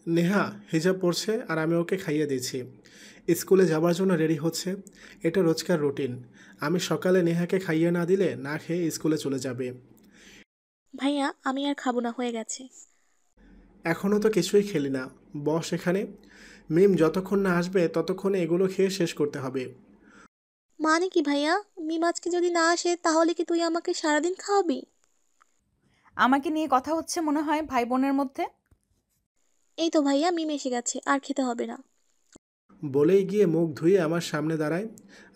নেহা হিজাব পরছে আর আমি ওকে খাইয়ে দিচ্ছি। স্কুলে যাবার জন্য রেডি হচ্ছে। এটা রোজকার রুটিন। আমি সকালে নেহাকে খাইয়ে না দিলে না খেয়ে স্কুলে চলে যাবে। ভাইয়া আমি আর খাবো না, হয়ে গেছে। এখনও তো কিছুই খেলি না। বস এখানে। মিম যতক্ষণ না আসবে ততক্ষণে এগুলো খেয়ে শেষ করতে হবে। মানে কি ভাইয়া? মিম আজকে যদি না আসে তাহলে কি তুই আমাকে সারাদিন খাওয়াবি? আমাকে নিয়ে কথা হচ্ছে মনে হয় ভাই বোনের মধ্যে। এই তো ভাইয়া মিম এসে গেছে, আর খেতে হবে না। বলেই গিয়ে মুখ ধুয়ে আমার সামনে দাঁড়ায়।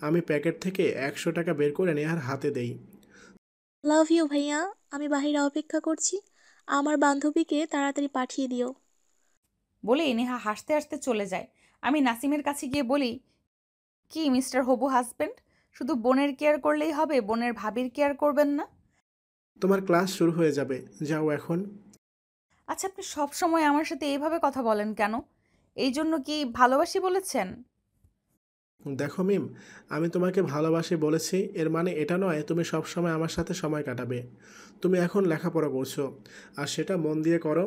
আমি প্যাকেট থেকে 100 টাকা বের করে নেহার হাতে দেই। লাভ ইউ ভাইয়া। আমি বাহিরে অপেক্ষা করছি। আমার বান্ধবীকে তাড়াতাড়ি পাঠিয়ে দিও। বলে নেহা হাসতে হাসতে চলে যায়। আমি নাসিমের কাছে গিয়ে বলি, কি মিস্টার হবু হাজবেন্ড, শুধু বোনের কেয়ার করলেই হবে, বোনের ভাবির কেয়ার করবেন না? তোমার ক্লাস শুরু হয়ে যাবে, যাও এখন। আচ্ছা, আপনি সব সময় আমার সাথে এইভাবে কথা বলেন কেন? এই জন্য কি ভালোবাসি বলেছেন? দেখো মিম, আমি তোমাকে ভালোবাসি বলেছি এর মানে এটা নয় তুমি সব সময় আমার সাথে সময় কাটাবে। তুমি এখন লেখাপড়া করছো, আর সেটা মন দিয়ে করো।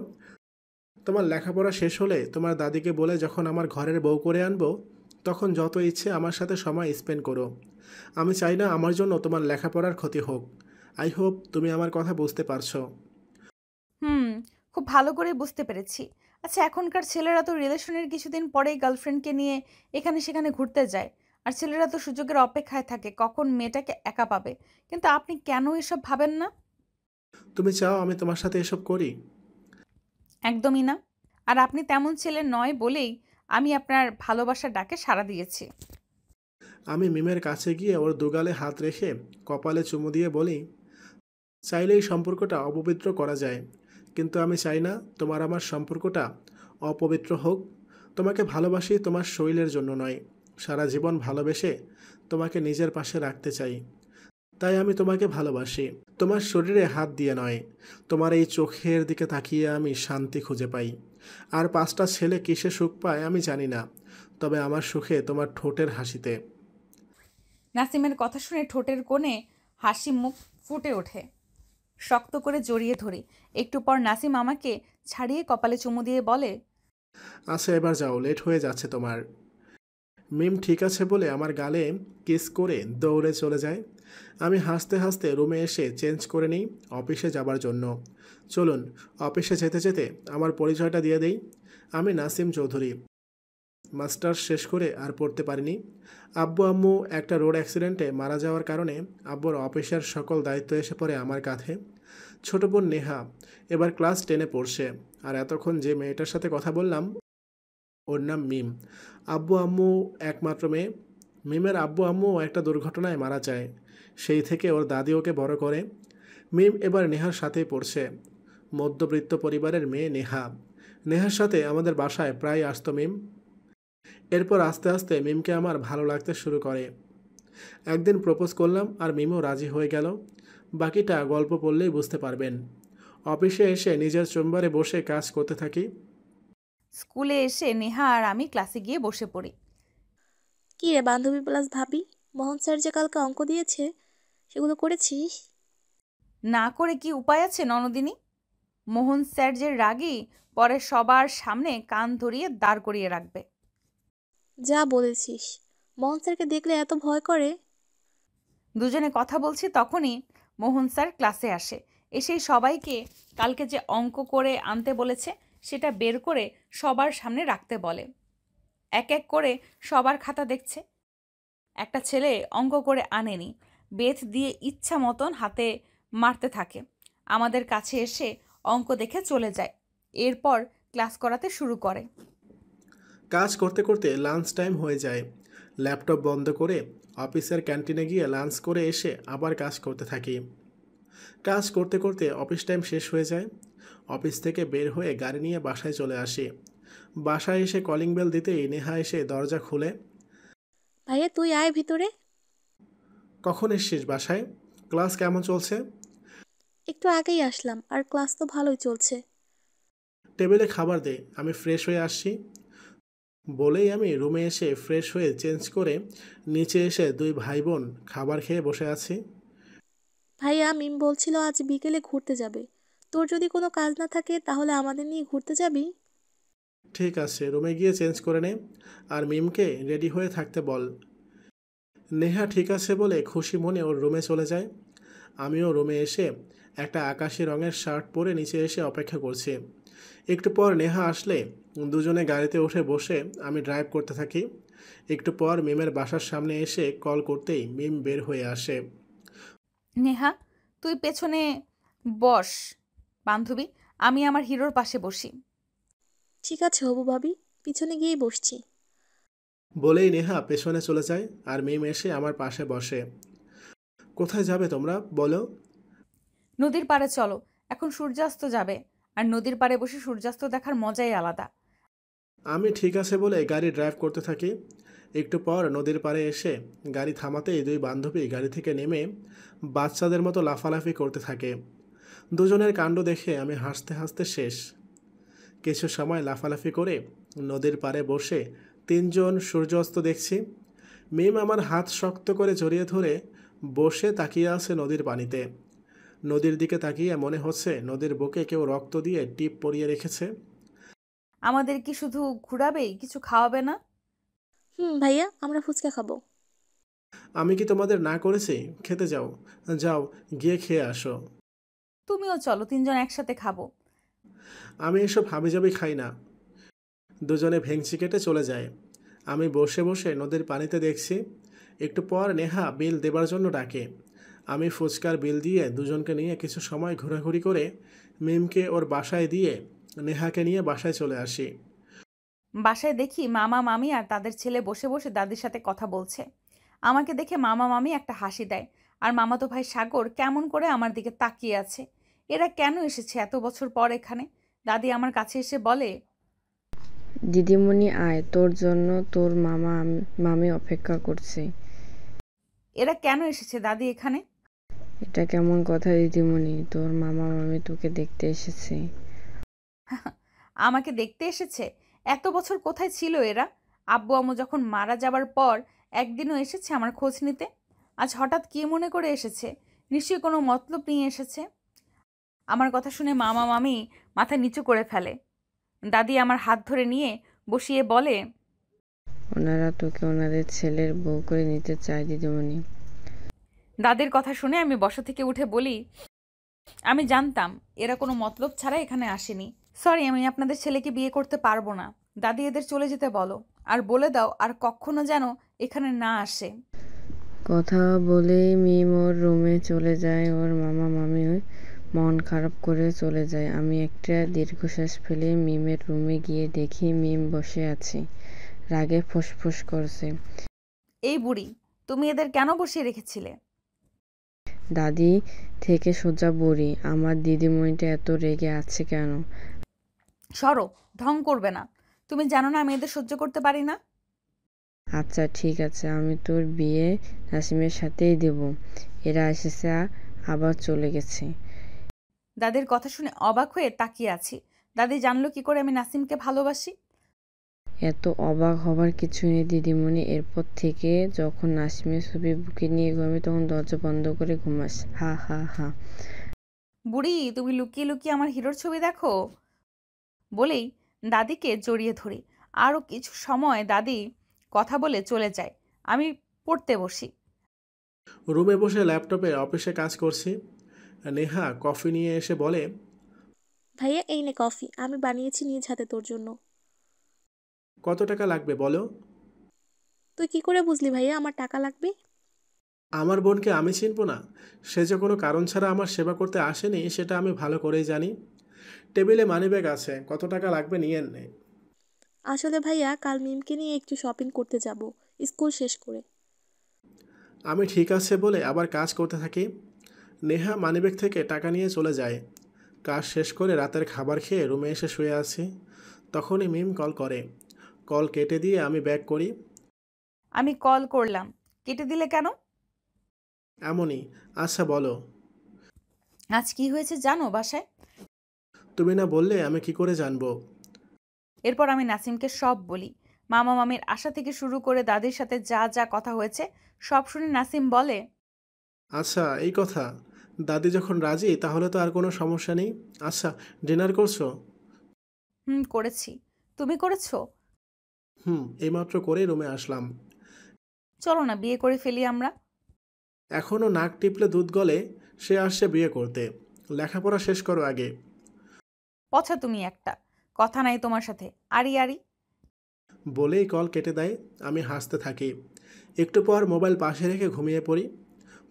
তোমার লেখাপড়া শেষ হলে তোমার দাদিকে বলে যখন আমার ঘরের বউ করে আনবো, তখন যত ইচ্ছে আমার সাথে সময় স্পেন্ড করো। আমি চাই না আমার জন্য তোমার লেখাপড়ার ক্ষতি হোক। আই হোপ তুমি আমার কথা বুঝতে পারছো। হুম, খুব ভালো করে বুঝতে পেরেছি। আচ্ছা, এখনকার ছেলেরা তো রিলেশনের কিছুদিন পরেই গার্লফ্রেন্ডকে নিয়ে এখানে সেখানে ঘুরতে যায়। আর ছেলেরা তো সুযোগের অপেক্ষায় থাকে কখন মেয়েটাকে একা পাবে। কিন্তু আপনি কেন এসব ভাবেন না? তুমি চাও আমি তোমার সাথে এসব করি? একদমই না। আর আপনি তেমন ছেলে নয় বলেই আমি আপনার ভালোবাসার ডাকে সাড়া দিয়েছি। আমি মিমের কাছে গিয়ে ওর দুগালে হাত রেখে কপালে চুমু দিয়ে বলি, চাইলেই সম্পর্কটা অপবিত্র করা যায়, কিন্তু আমি চাই না তোমার আমার সম্পর্কটা অপবিত্র হোক। তোমাকে ভালোবাসি তোমার শরীরের জন্য নয়, সারা জীবন ভালোবেসে তোমাকে নিজের পাশে রাখতে চাই। তাই আমি তোমাকে ভালোবাসি, তোমার শরীরে হাত দিয়ে নয়। তোমার এই চোখের দিকে তাকিয়ে আমি শান্তি খুঁজে পাই। আর 5টা ছেলে কিসে সুখ পায় আমি জানি না, তবে আমার সুখে তোমার ঠোঁটের হাসিতে। নাসিমের কথা শুনে ঠোঁটের কোণে হাসি মুখ ফুটে ওঠে। শক্ত করে জড়িয়ে ধরি। একটু পর নাসিম আমাকে ছাড়িয়ে কপালে চুমু দিয়ে বলে, আচ্ছা এবার যাও, লেট হয়ে যাচ্ছে তোমার। মিম ঠিক আছে বলে আমার গালে কিস করে দৌড়ে চলে যায়। আমি হাসতে হাসতে রুমে এসে চেঞ্জ করে নিই অফিসে যাবার জন্য। চলুন, অফিসে যেতে যেতে আমার পরিচয়টা দিয়ে দেই। আমি নাসিম চৌধুরী। মাস্টার্স শেষ করে আর পড়তে পারিনি। আব্বু আম্মু একটা রোড অ্যাক্সিডেন্টে মারা যাওয়ার কারণে আব্বুর অফিসের সকল দায়িত্ব এসে পড়ে আমার কাঁধে। ছোট বোন নেহা এবার ক্লাস 10-এ পড়ছে। আর এতক্ষণ যে মেয়েটার সাথে কথা বললাম ওর নাম মিম। আব্বু আম্মু একমাত্র মেয়ে। মিমের আব্বু আম্মু একটা দুর্ঘটনায় মারা যায়। সেই থেকে ওর দাদি ওকে বড় করে। মিম এবার নেহার সাথেই পড়ছে। মধ্যবিত্ত পরিবারের মেয়ে নেহা। নেহার সাথে আমাদের বাসায় প্রায় আসতো মিম। এরপর আস্তে আস্তে মিমকে আমার ভালো লাগতে শুরু করে। একদিন প্রপোজ করলাম আর মিমও রাজি হয়ে গেল। বাকিটা গল্প পড়লেই বুঝতে পারবেন। অফিসে এসে নিজের চেম্বারে বসে কাজ করতে থাকি। স্কুলে এসে নেহা আর আমি ক্লাসে গিয়ে বসে পড়ি। কি রে বান্ধবী প্লাস ভাবি, মোহন স্যার যে কালকে অঙ্ক দিয়েছে সেগুলো করেছিস? না করে কি উপায় আছে ননদিনী? মোহন স্যার যে রাগী, পরে সবার সামনে কান ধরিয়ে দাঁড় করিয়ে রাখবে। যা বলেছিস! মোহন স্যারকে দেখলে এত ভয় করে? দুজনে কথা বলছি তখনই মোহন স্যার ক্লাসে আসে। এসেই সবাইকে কালকে যে অঙ্ক করে আনতে বলেছে সেটা বের করে সবার সামনে রাখতে বলে। এক এক করে সবার খাতা দেখছে। একটা ছেলে অঙ্ক করে আনেনি, বেত দিয়ে ইচ্ছা মতন হাতে মারতে থাকে। আমাদের কাছে এসে অঙ্ক দেখে চলে যায়। এরপর ক্লাস করাতে শুরু করে। কাজ করতে করতে লাঞ্চ টাইম হয়ে যায়। ল্যাপটপ বন্ধ করে অফিসের ক্যান্টিনে গিয়ে লাঞ্চ করে এসে আবার কাজ করতে থাকি। কাজ করতে করতে অফিস টাইম শেষ হয়ে যায়। অফিস থেকে বের হয়ে গাড়ি নিয়ে বাসায় চলে আসি। বাসায় এসে কলিং বেল দিতেই নেহা এসে দরজা খুলে। ভাইয়া তুই আয় ভিতরে। কখন এসছিস বাসায়? ক্লাস কেমন চলছে? একটু আগেই আসলাম, আর ক্লাস তো ভালোই চলছে। টেবিলে খাবার দে, আমি ফ্রেশ হয়ে আসছি। বলেই আমি রুমে এসে ফ্রেশ হয়ে চেঞ্জ করে নিচে এসে দুই ভাই বোন খাবার খেয়ে বসে আছি। ভাইয়া মিম বলছিল আজ বিকেলে ঘুরতে যাবে। তোর যদি কোনো কাজ না থাকে তাহলে আমাদের নিয়ে ঘুরতে যাবি? ঠিক আছে, রুমে গিয়ে চেঞ্জ করে নে, আর মিমকে রেডি হয়ে থাকতে বল। নেহা ঠিক আছে বলে খুশি মনে ওর রুমে চলে যায়। আমিও রুমে এসে একটা আকাশি রঙের শার্ট পরে নিচে এসে অপেক্ষা করছি। একটু পর নেহা আসলে দুজনে গাড়িতে উঠে বসে আমি ড্রাইভ করতে থাকি। একটু পর মিমের বাসার সামনে এসে কল করতেই মিম বের হয়ে আসে। নেহা, তুই পেছনে বস বান্ধবী, আমি আমার হিরোর পাশে বসি। ঠিক আছে হবু ভাবি, পিছনে গিয়েই বসছি। বলেই নেহা পেছনে চলে যায় আর মিম এসে আমার পাশে বসে। কোথায় যাবে তোমরা বলো? নদীর পাড়ে চলো, এখন সূর্যাস্ত যাবে, আর নদীর পাড়ে বসে সূর্যাস্ত দেখার মজাই আলাদা। আমি ঠিক আছে বলে গাড়ি ড্রাইভ করতে থাকি। একটু পর নদীর পাড়ে এসে গাড়ি থামাতেই দুই বান্ধবী গাড়ি থেকে নেমে বাচ্চাদের মতো লাফালাফি করতে থাকে। দুজনের কাণ্ড দেখে আমি হাসতে হাসতে শেষ। কিছু সময় লাফালাফি করে নদীর পাড়ে বসে তিনজন সূর্যাস্ত দেখছি। মিম আমার হাত শক্ত করে জড়িয়ে ধরে বসে তাকিয়ে আছে নদীর পানিতে। নদীর দিকে তাকিয়ে মনে হচ্ছে নদীর বুকে কেউ রক্ত দিয়ে টিপ পরিয়ে রেখেছে। আমাদের কি শুধু ঘুরাবেই, কিছু খাওয়াবে না? ভাইয়া, আমরা ফুচকা খাবো। আমি কি তোমাদের না করেছি? খেতে যাও। যাও, গিয়ে খেয়ে আসো। তুমিও চলো, তিনজন একসাথে খাবো। আমি এসব হাবিজাবি খাই না। দুজনে ভেংচি কেটে চলে যায়। আমি বসে বসে নদীর পানিতে দেখছি। একটু পর নেহা বিল দেবার জন্য ডাকে। আমি ফুচকার বিল দিয়ে দুজনকে নিয়ে কিছু সময় ঘোরাঘুরি করে মিমকে ওর বাসায় দিয়ে নেহাকে নিয়ে বাসায় চলে আসি। বাসায় দেখি মামা মামি আর তাদের ছেলে বসে বসে দাদির সাথে কথা বলছে। আমাকে দেখে মামা মামি একটা হাসি দেয়, আর মামাতো ভাই সাগর কেমন করে আমার দিকে তাকিয়ে আছে। এরা কেন এসেছে এত বছর পর এখানে? দাদি আমার কাছে এসে বলে, দিদিমণি আয়, তোর জন্য তোর মামা মামি অপেক্ষা করছে। এরা কেন এসেছে দাদি এখানে? এটা কেমন কথা দিদিমণি, তোর মামা মামি তোকে দেখতে এসেছে। আমাকে দেখতে এসেছে? এত বছর কোথায় ছিল এরা? আব্বু আম্মু যখন মারা যাবার পর একদিনও এসেছে আমার খোঁজ নিতে? আজ হঠাৎ কি মনে করে এসেছে? নিশ্চয়ই কোনো মতলব নিয়ে এসেছে। আমার কথা শুনে মামা মামি মাথা নিচু করে ফেলে। দাদি আমার হাত ধরে নিয়ে বসিয়ে বলে, ওনারা তোকে ওনাদের ছেলের বউ করে নিতে চায় দিদিমণি। দাদির কথা শুনে আমি বসা থেকে উঠে বলি, আমি জানতাম এরা কোনো মতলব ছাড়া এখানে আসেনি। সরি, আমি আপনাদের ছেলেকে বিয়ে করতে পারবো না। দাদি এদের চলে যেতে বলো, আর বলে দাও আর কখনো যেন এখানে না আসে। কথা বলেই মিম ওর রুমে চলে যায়। ওর মামা মামি মন খারাপ করে চলে যায়। আমি একটা দীর্ঘশ্বাস ফেলে মিমের রুমে গিয়ে দেখি মিম বসে আছে, রাগে ফুসফুস করছে। এই বুড়ি, তুমি এদের কেন বসিয়ে রেখেছিলে? দাদি থেকে সোজা বুড়ি, আমার দিদিমণিটা এত রেগে আছে কেন? সরো, ঢং করবে না। তুমি জানো না আমি এদের সহ্য করতে পারি না। আচ্ছা ঠিক আছে, আমি তোর বিয়ে নাসিমের সাথেই দেব। এরা এসেছে আবার চলে গেছে। দাদির কথা শুনে অবাক হয়ে তাকিয়ে আছি। দাদি জানলো কি করে আমি নাসিমকে ভালোবাসি? এত অবাক হবার কিছু নেই দিদিমণি। এরপর থেকে যখন নাসিমের ছবি বুকে নিয়ে ঘুমাবি তখন দরজা বন্ধ করে ঘুমাস। হা হা হা। বুড়ি, তুমি লুকিয়ে লুকিয়ে আমার হিরোর ছবি দেখো? বলেই দাদিকে জড়িয়ে ধরি। আরও কিছু সময় দাদি কথা বলে চলে যায়। আমি পড়তে বসি। রুমে বসে ল্যাপটপে অফিসে কাজ করছি। নেহা কফি নিয়ে এসে বলে, ভাইয়া এই নে কফি, আমি বানিয়েছি নিজ হাতে তোর জন্য। কত টাকা লাগবে বলো? তুই কি করে বুঝলি ভাইয়া আমার টাকা লাগবে? আমার বোনকে আমি চিনব না? সে যে কোনো কারণ ছাড়া আমার সেবা করতে আসেনি সেটা আমি ভালো করেই জানি। টেবিলে মানিব্যাগ আছে, কত টাকা লাগবে নিয়ে নে। আসলে ভাইয়া কাল মিমকে নিয়ে একটু শপিং করতে যাব, স্কুল শেষ করে। আমি ঠিক আছে বলে আবার কাজ করতে থাকি। নেহা মানিব্যাগ থেকে টাকা নিয়ে চলে যায়। কাজ শেষ করে রাতের খাবার খেয়ে রুমে এসে শুয়ে আছি। তখনই মিম কল করে। কল কেটে দিয়ে আমি ব্যাক করি। আমি কল করলাম, কেটে দিলে কেন? এমনই। আচ্ছা বলো। আজ কি হয়েছে জানো বাসায়? তুমি না বললে আমি কি করে জানবো? এরপর আমি নাসিমকে সব বলি। মামা মামির আশা থেকে শুরু করে দাদির সাথে যা যা কথা হয়েছে সব শুনে নাসিম বলে, আচ্ছা এই কথা। দাদি যখন রাজি তাহলে তো আর কোনো সমস্যা নেই। আচ্ছা, ডিনার করছো? করেছি। তুমি করেছো? এইমাত্র করেই রুমে আসলাম। চলো না বিয়ে করে ফেলি আমরা। এখনও নাক টিপলে দুধ গলে, সে আসছে বিয়ে করতে। লেখাপড়া শেষ করো আগে। পছা তুমি একটা, কথা নাই তোমার সাথে। আরি আরি। বলেই কল কেটে দেয়। আমি হাসতে থাকি। একটু পর মোবাইল পাশে রেখে ঘুমিয়ে পড়ি।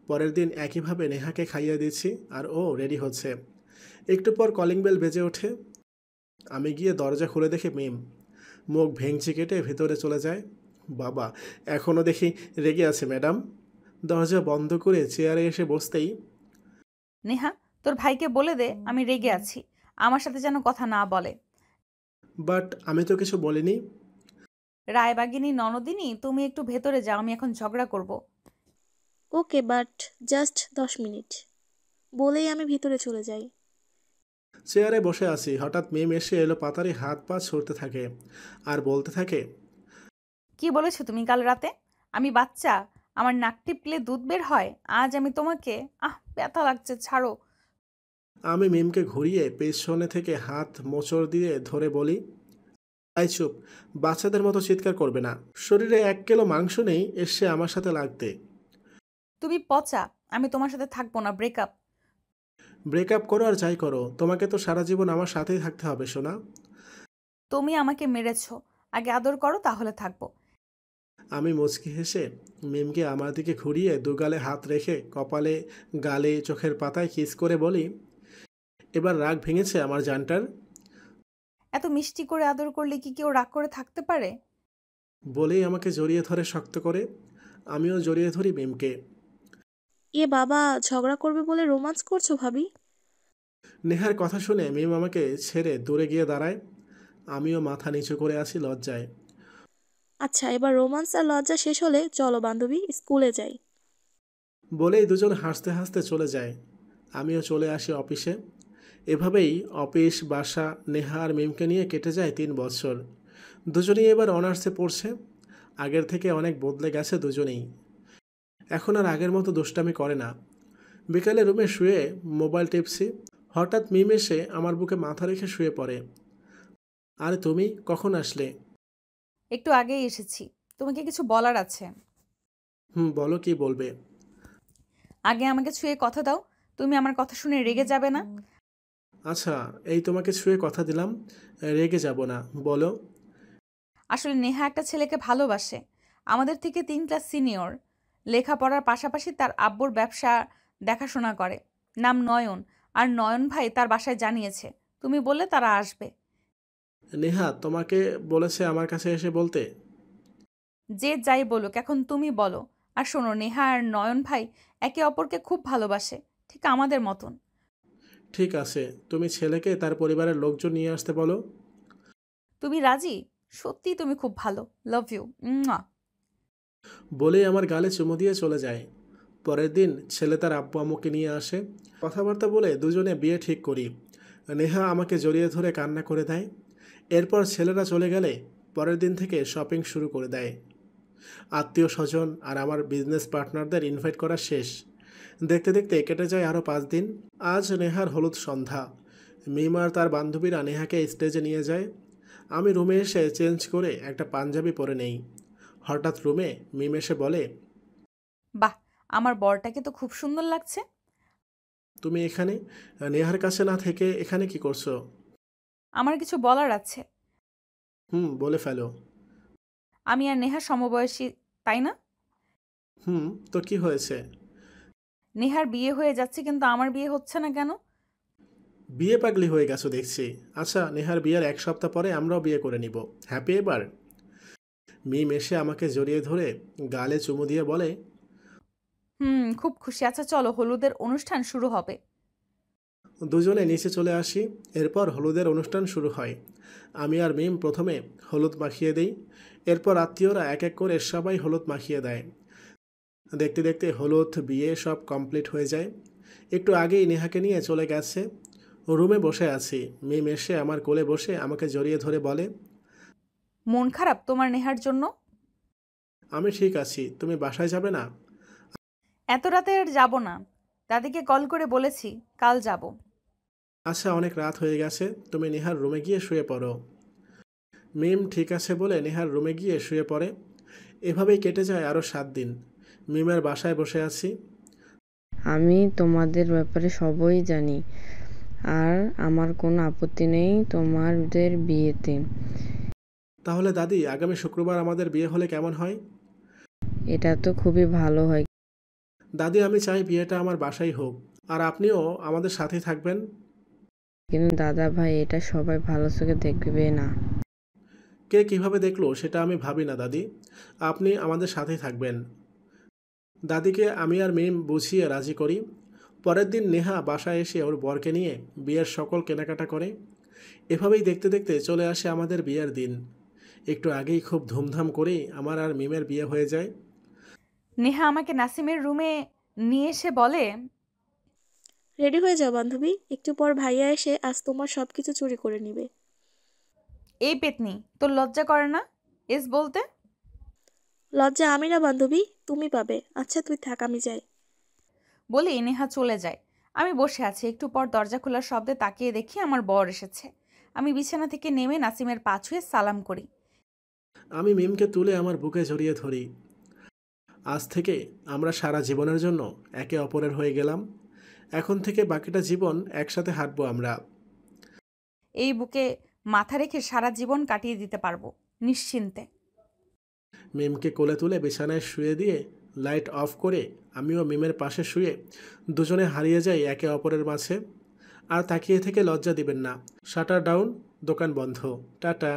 পরের দিন একইভাবে নেহাকে খাইয়ে দিচ্ছি আর ও রেডি হচ্ছে। একটু পর কলিং বেল বেজে ওঠে। আমি গিয়ে দরজা খুলে দেখি মিম। মুখ ভেঙচি কেটে ভেতরে চলে যায়। বাবা, এখনও দেখি রেগে আছে ম্যাডাম। দরজা বন্ধ করে চেয়ারে এসে বসতেই, নেহা, তোর ভাইকে বলে দে আমি রেগে আছি, আমার সাথে যেন কথা না বলে। বাট আমি তো কিছু বলিনি। রায়বাগিনী ননদিনী, তুমি একটু ভেতরে যাও, আমি এখন ঝগড়া করব। ওকে, বাট জাস্ট 10 মিনিট। বলেই আমি ভিতরে চলে যাই। চেয়ারে বসে আছি, হঠাৎ মিম এসে এলো পাতারি হাত পা ছড়তে থাকে আর বলতে থাকে, কি বলেছো তুমি কাল রাতে? আমি বাচ্চা, আমার নাক টিপলে দুধ বের হয়? আজ আমি তোমাকে, ব্যথা লাগছে, ছাড়ো। আমি মিমকে ঘুরিয়ে পেছনে থেকে হাত মোচড় দিয়ে ধরে বলি, আই চুপ, বাচ্চাদের মতো চিৎকার করবে না। শরীরে 1 কিলো মাংস নেই এসে আমার সাথে লাগতে। তুমি পচা, আমি তোমার সাথে থাকবো না, ব্রেকআপ। ব্রেকআপ করো আর যাই করো, তোমাকে তো সারা জীবন আমার সাথেই থাকতে হবে সোনা। তুমি আমাকে মেরেছো, আগে আদর করো তাহলে থাকবো। আমি মুচকি হেসে মিমকে আমার দিকে ঘুরিয়ে দুগালে হাত রেখে কপালে, গালে, চোখের পাতায় কিস করে বলি, এবার রাগ ভেঙেছে আমার জানটার। এত মিষ্টি করে আদর করলে কি কেউ রাগ করে থাকতে পারে? বলেই আমাকে জড়িয়ে ধরে শক্ত করে। আমিও জড়িয়ে ধরি মিমকে। এ বাবা, ঝগড়া করবে বলে রোমান্স করছো ভাবি? নেহার কথা শুনে মিম আমাকে ছেড়ে দূরে গিয়ে দাঁড়ায়। আমিও মাথা নিচু করে আছি লজ্জায়। আচ্ছা, এবার রোমান্স আর লজ্জা শেষ হলে চলো বান্ধবী, স্কুলে যাই। বলেই দুজন হাসতে হাসতে চলে যায়। আমিও চলে আসি অফিসে। এভাবেই অফিস, বাসা, নেহা আর মিমকে নিয়ে কেটে যায় 3 বছর। দুজনেই এবার অনার্সে পড়ছে। আগের থেকে অনেক বদলে গেছে দুজনেই। এখন আর আগের মতো দুষ্টামি করে না। বিকালে রুমে শুয়ে মোবাইল টিপছি, হঠাৎ মিম এসে আমার বুকে মাথা রেখে শুয়ে পড়ে। আরে তুমি কখন আসলে? একটু আগেই এসেছি, তোমাকে কিছু বলার আছে। বলো, কি বলবে? আগে আমাকে ছুঁয়ে কথা দাও, তুমি আমার কথা শুনে রেগে যাবে না। আচ্ছা, এই তোমাকে ছুঁয়ে কথা দিলাম, রেগে যাব না, বলো। আসলে নেহা একটা ছেলেকে ভালোবাসে, আমাদের থেকে 3 ক্লাস সিনিয়র। লেখাপড়ার পাশাপাশি তার আব্বুর ব্যবসা দেখাশোনা করে, নাম নয়ন। আর নয়ন ভাই তার বাসায় জানিয়েছে তুমি বললে তারা আসবে। নেহা তোমাকে বলেছে আমার কাছে এসে বলতে? যে যাই বলুক, এখন তুমি বলো। আর শোনো, নেহা আর নয়ন ভাই একে অপরকে খুব ভালোবাসে, ঠিক আমাদের মতন। ঠিক আছে, তুমি ছেলেকে তার পরিবারের লোকজন নিয়ে আসতে বলো। তুমি রাজি? সত্যি তুমি খুব ভালো, লাভ ইউ। বলেই আমার গালে চুমু দিয়ে চলে যায়। পরের দিন ছেলে তার আব্বু আম্মুকে নিয়ে আসে। কথাবার্তা বলে দুজনে বিয়ে ঠিক করি। নেহা আমাকে জড়িয়ে ধরে কান্না করে দেয়। এরপর ছেলেরা চলে গেলে পরের দিন থেকে শপিং শুরু করে দেয়। আত্মীয় স্বজন আর আমার বিজনেস পার্টনারদের ইনভাইট করা শেষ। দেখতে দেখতে কেটে যায় আরও 5 দিন। আজ নেহার হলুদ সন্ধ্যা। মিম আর তার বান্ধবীরা নেহাকে স্টেজে নিয়ে যায়। আমি রুমে এসে চেঞ্জ করে একটা পাঞ্জাবি পরে নেই। হঠাৎ রুমে মিম এসে বলে, বাহ, আমার বরটাকে তো খুব সুন্দর লাগছে। তুমি এখানে? নেহার কাছে না থেকে এখানে কি করছো? আমার কিছু বলার আছে। বলে ফেলো। আমি আর নেহা সমবয়সী, তাই না? তো কি হয়েছে? নেহার বিয়ে হয়ে যাচ্ছে কিন্তু আমার বিয়ে হচ্ছে না কেন? বিয়ে পাগলি হয়ে গেছো দেখছি। আচ্ছা, নেহার বিয়ের 1 সপ্তাহ পরে আমরাও বিয়ে করে নিব। হ্যাপি এবার? মিম এসে আমাকে জড়িয়ে ধরে গালে চুমু দিয়ে বলে, খুব খুশি। আচ্ছা চলো, হলুদের অনুষ্ঠান শুরু হবে। দুজনে নিচে চলে আসি। এরপর হলুদের অনুষ্ঠান শুরু হয়। আমি আর মিম প্রথমে হলুদ মাখিয়ে দিই। এরপর আত্মীয়রা এক এক করে সবাই হলুদ মাখিয়ে দেয়। দেখতে দেখতে হলুদ, বিয়ে সব কমপ্লিট হয়ে যায়। একটু আগেই নেহাকে নিয়ে চলে গেছে। রুমে বসে আছি। মিম এসে আমার কোলে বসে আমাকে জড়িয়ে ধরে বলে, মন খারাপ তোমার নেহার জন্য? আমি ঠিক আছি, তুমি বাসায় যাবে না? এত রাতে আর যাব না, দাদিকে কল করে বলেছি কাল যাব। আচ্ছা, অনেক রাত হয়ে গেছে, তুমি নেহার রুমে গিয়ে শুয়ে পড়ো। মিম ঠিক আছে বলে নেহার রুমে গিয়ে শুয়ে পড়ে। এভাবেই কেটে যায় আরও 7 দিন। মিমের বাসায় বসে আছি। আমি তোমাদের ব্যাপারে সবই জানি, আর আমার কোনো আপত্তি নেই তোমাদের বিয়েতে। তাহলে দাদি, আগামী শুক্রবার আমাদের বিয়ে হলে কেমন হয়? এটা তো খুবই ভালো হয়। দাদি, আমি চাই বিয়েটা আমার বাসায় হোক, আর আপনিও আমাদের সাথে থাকবেন। কিন্তু দাদা ভাই, এটা সবাই ভালো চোখে দেখবে না। কে কিভাবে দেখলো সেটা আমি ভাবি না দাদি। আপনি আমাদের সাথেই থাকবেন। দাদিকে আমি আর মিম বুঝিয়ে রাজি করি। পরের দিন নেহা বাসায় এসে ওর বরকে নিয়ে বিয়ের সকল কেনাকাটা করে। এভাবেই দেখতে দেখতে চলে আসে আমাদের বিয়ের দিন। একটু আগেই খুব ধুমধাম করেই আমার আর মিমের বিয়ে হয়ে যায়। নেহা আমাকে নাসিমের রুমে নিয়ে এসে বলে, রেডি হয়ে যাও বান্ধবী, একটু পর ভাইয়া এসে আজ তোমার সব কিছু চুরি করে নিবে। এই পেতনি, তোর লজ্জা করে না এস বলতে? লজ্জা আমি না বান্ধবী, তুমি পাবে। আচ্ছা তুই থাক, আমি যাই। বলে নেহা চলে যায়। আমি বসে আছি, একটু পর দরজা খোলার শব্দে তাকিয়ে দেখি আমার বর এসেছে। আমি বিছানা থেকে নেমে নাসিমের পা ছুঁয়ে সালাম করি। আমি মিমকে তুলে আমার বুকে জড়িয়ে ধরি। আজ থেকে আমরা সারা জীবনের জন্য একে অপরের হয়ে গেলাম। এখন থেকে বাকিটা জীবন একসাথে হাঁটবো আমরা। এই বুকে মাথা রেখে সারা জীবন কাটিয়ে দিতে পারবো নিশ্চিন্তে। মিমকে কোলে তুলে বিছানায় শুয়ে দিয়ে লাইট অফ করে আমিও মিমের পাশে শুয়ে দুজনে হারিয়ে যাই একে অপরের মাঝে। আর তাকিয়ে থেকে লজ্জা দিবেন না। শাটার ডাউন, দোকান বন্ধ। টাটা।